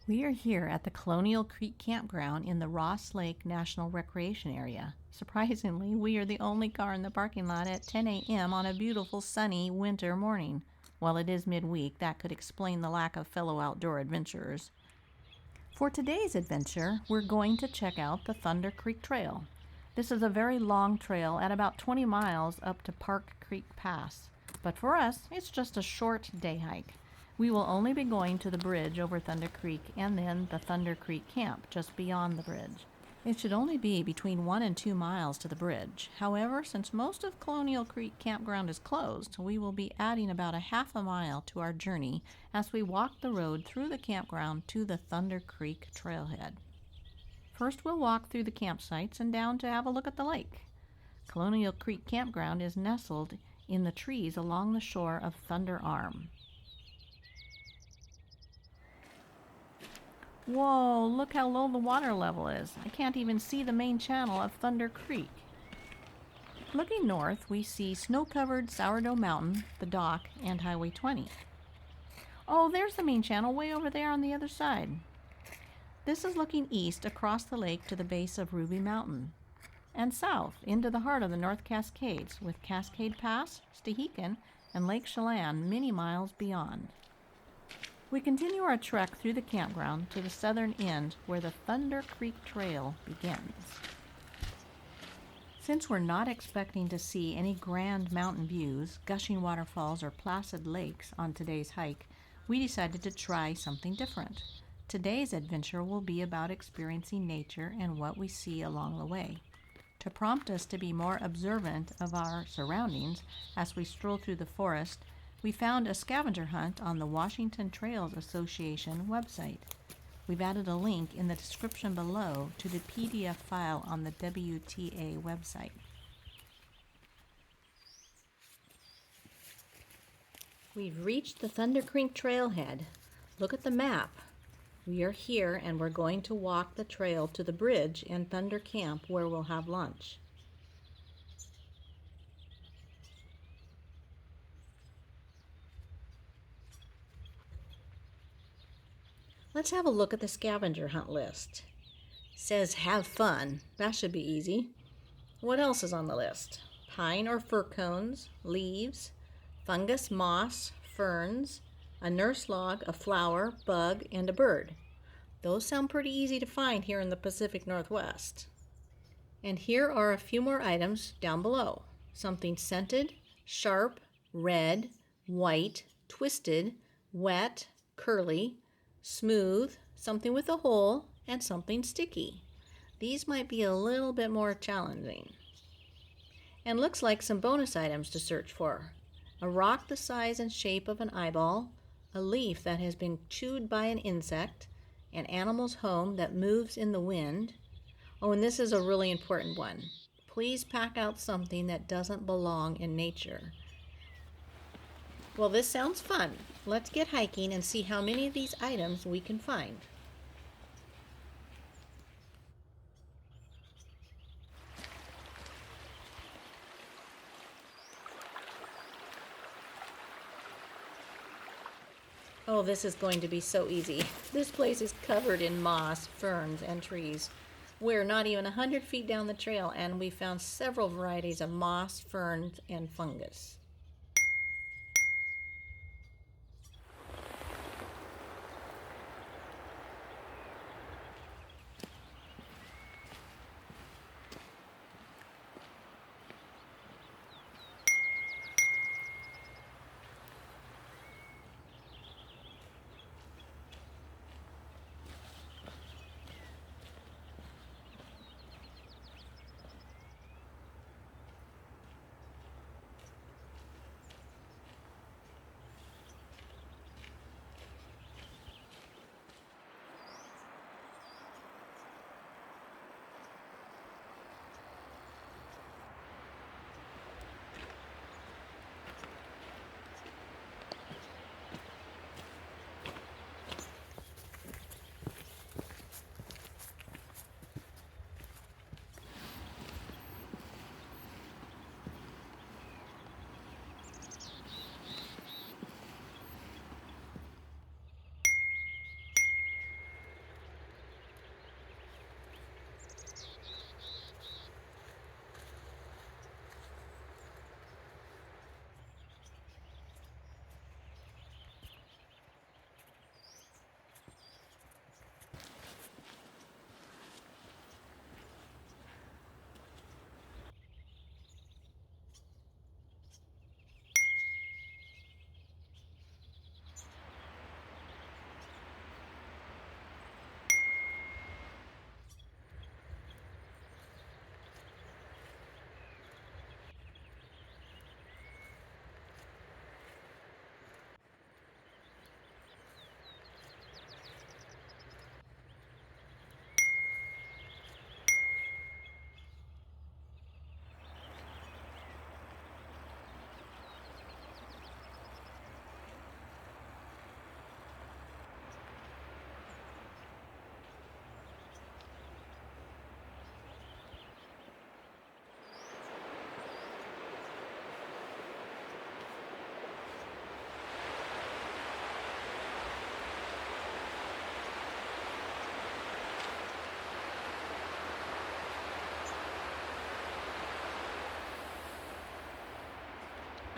We are here at the Colonial Creek Campground in the Ross Lake National Recreation Area. Surprisingly, we are the only car in the parking lot at 10 a.m. on a beautiful sunny winter morning. While it is midweek, that could explain the lack of fellow outdoor adventurers. For today's adventure, we're going to check out the Thunder Creek Trail. This is a very long trail at about 20 miles up to Park Creek Pass, but for us, it's just a short day hike. We will only be going to the bridge over Thunder Creek and then the Thunder Creek Camp just beyond the bridge. It should only be between 1 and 2 miles to the bridge. However, since most of Colonial Creek Campground is closed, we will be adding about a half a mile to our journey as we walk the road through the campground to the Thunder Creek trailhead. First, we'll walk through the campsites and down to have a look at the lake. Colonial Creek Campground is nestled in the trees along the shore of Thunder Arm. Whoa, look how low the water level is. I can't even see the main channel of Thunder Creek. Looking north, we see snow-covered Sourdough Mountain, the dock, and Highway 20. Oh, there's the main channel way over there on the other side. This is looking east across the lake to the base of Ruby Mountain, and south into the heart of the North Cascades, with Cascade Pass, Stehekin, and Lake Chelan many miles beyond. We continue our trek through the campground to the southern end where the Thunder Creek Trail begins. Since we're not expecting to see any grand mountain views, gushing waterfalls, or placid lakes on today's hike, we decided to try something different. Today's adventure will be about experiencing nature and what we see along the way. To prompt us to be more observant of our surroundings as we stroll through the forest, we found a scavenger hunt on the Washington Trails Association website. We've added a link in the description below to the PDF file on the WTA website. We've reached the Thunder Creek trailhead. Look at the map. We are here and we're going to walk the trail to the bridge and Thunder Camp where we'll have lunch. Let's have a look at the scavenger hunt list. It says have fun. That should be easy. What else is on the list? Pine or fir cones, leaves, fungus, moss, ferns, a nurse log, a flower, bug, and a bird. Those sound pretty easy to find here in the Pacific Northwest. And here are a few more items down below. Something scented, sharp, red, white, twisted, wet, curly, smooth, something with a hole, and something sticky. These might be a little bit more challenging. And looks like some bonus items to search for. A rock the size and shape of an eyeball, a leaf that has been chewed by an insect, an animal's home that moves in the wind. Oh, and this is a really important one. Please pack out something that doesn't belong in nature. Well, this sounds fun. Let's get hiking and see how many of these items we can find. Oh, this is going to be so easy. This place is covered in moss, ferns, and trees. We're not even 100 feet down the trail, and we found several varieties of moss, ferns, and fungus.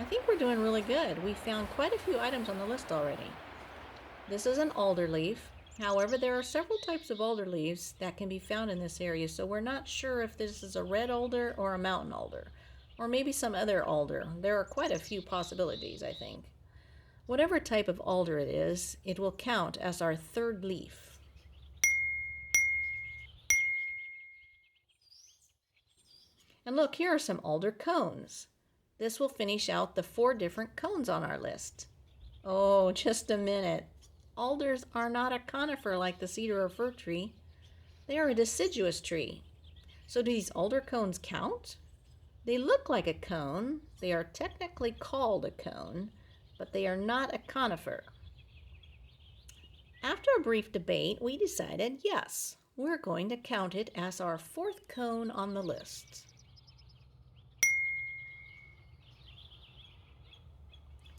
I think we're doing really good. We found quite a few items on the list already. This is an alder leaf. However, there are several types of alder leaves that can be found in this area, so we're not sure if this is a red alder or a mountain alder, or maybe some other alder. There are quite a few possibilities, I think. Whatever type of alder it is, it will count as our third leaf. And look, here are some alder cones. This will finish out the 4 different cones on our list. Oh, just a minute. Alders are not a conifer like the cedar or fir tree. They are a deciduous tree. So do these alder cones count? They look like a cone. They are technically called a cone, but they are not a conifer. After a brief debate, we decided, yes, we're going to count it as our 4th cone on the list.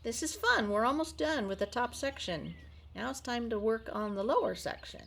This is fun. We're almost done with the top section. Now it's time to work on the lower section.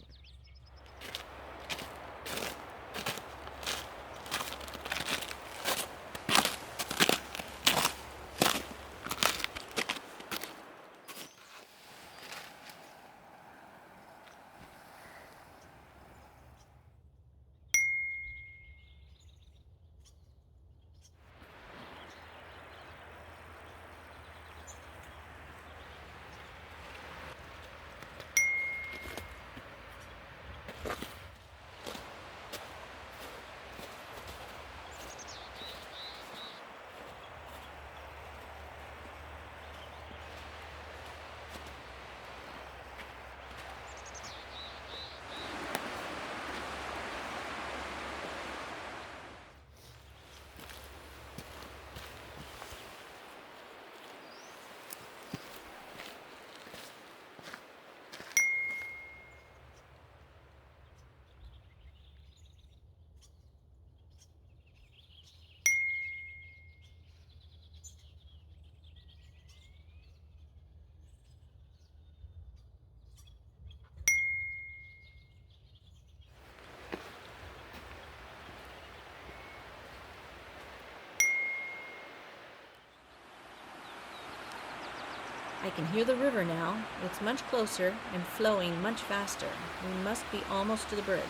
I can hear the river now. It's much closer and flowing much faster. We must be almost to the bridge.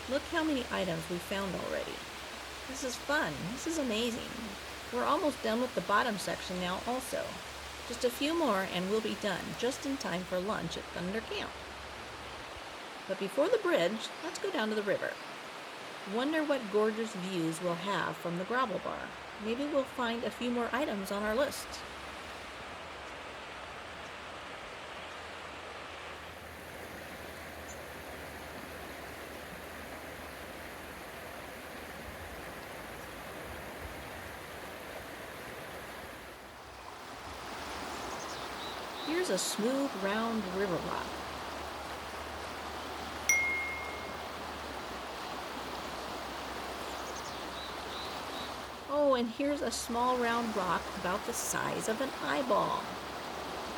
Look how many items we found already. This is fun. This is amazing. We're almost done with the bottom section now also. Just a few more and we'll be done, just in time for lunch at Thunder Camp. But before the bridge, let's go down to the river. Wonder what gorgeous views we'll have from the gravel bar. Maybe we'll find a few more items on our list. Here's a smooth, round river rock. Oh, and here's a small round rock about the size of an eyeball.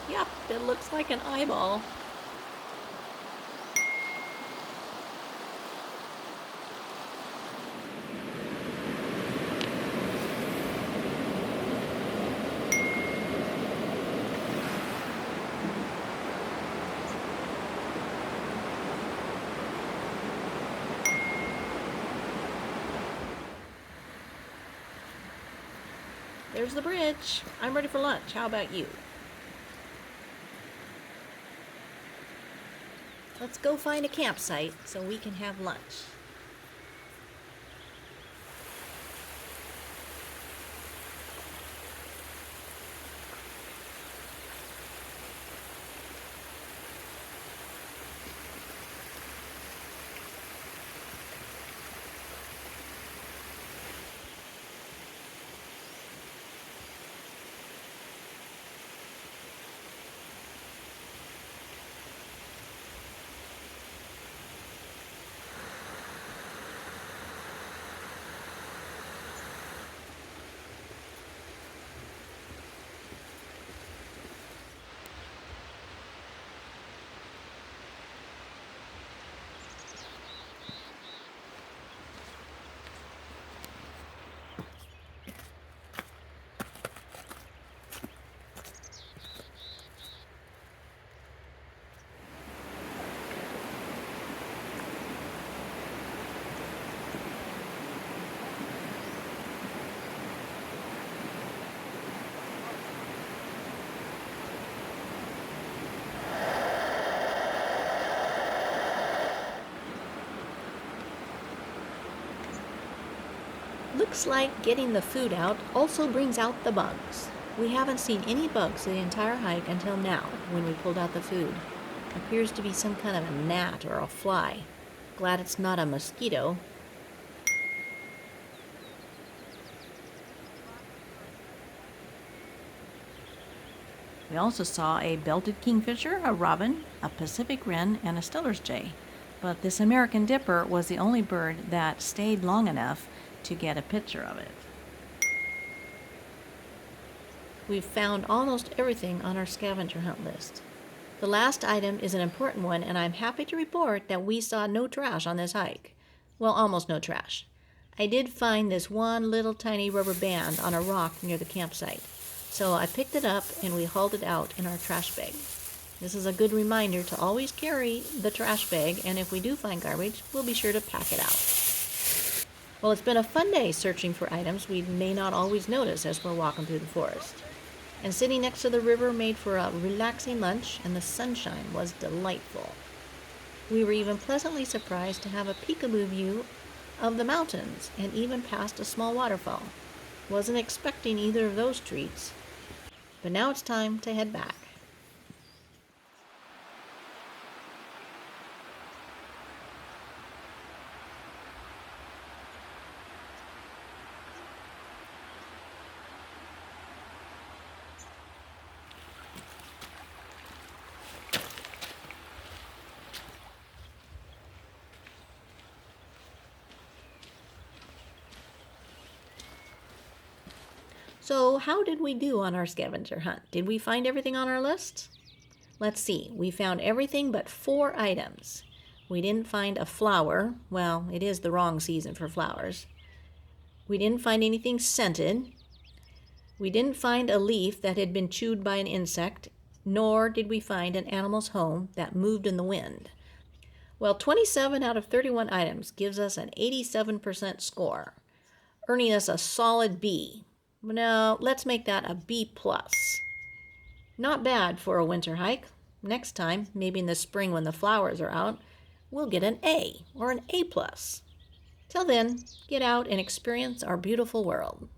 Yep, it looks like an eyeball. There's the bridge. I'm ready for lunch. How about you? Let's go find a campsite so we can have lunch. Looks like getting the food out also brings out the bugs. We haven't seen any bugs the entire hike until now when we pulled out the food. Appears to be some kind of a gnat or a fly. Glad it's not a mosquito. We also saw a belted kingfisher, a robin, a Pacific wren, and a Stiller's jay. But this American dipper was the only bird that stayed long enough to get a picture of it. We've found almost everything on our scavenger hunt list. The last item is an important one, and I'm happy to report that we saw no trash on this hike. Well, almost no trash. I did find this one little tiny rubber band on a rock near the campsite. So I picked it up and we hauled it out in our trash bag. This is a good reminder to always carry the trash bag, and if we do find garbage, we'll be sure to pack it out. Well, it's been a fun day searching for items we may not always notice as we're walking through the forest. And sitting next to the river made for a relaxing lunch, and the sunshine was delightful. We were even pleasantly surprised to have a peekaboo view of the mountains and even past a small waterfall. Wasn't expecting either of those treats. But now it's time to head back. So how did we do on our scavenger hunt? Did we find everything on our list? Let's see. We found everything but 4 items. We didn't find a flower. Well, it is the wrong season for flowers. We didn't find anything scented. We didn't find a leaf that had been chewed by an insect, nor did we find an animal's home that moved in the wind. Well, 27 out of 31 items gives us an 87% score, earning us a solid B. Now, let's make that a B+. Not bad for a winter hike. Next time, maybe in the spring when the flowers are out, we'll get an A or an A+. Till then, get out and experience our beautiful world.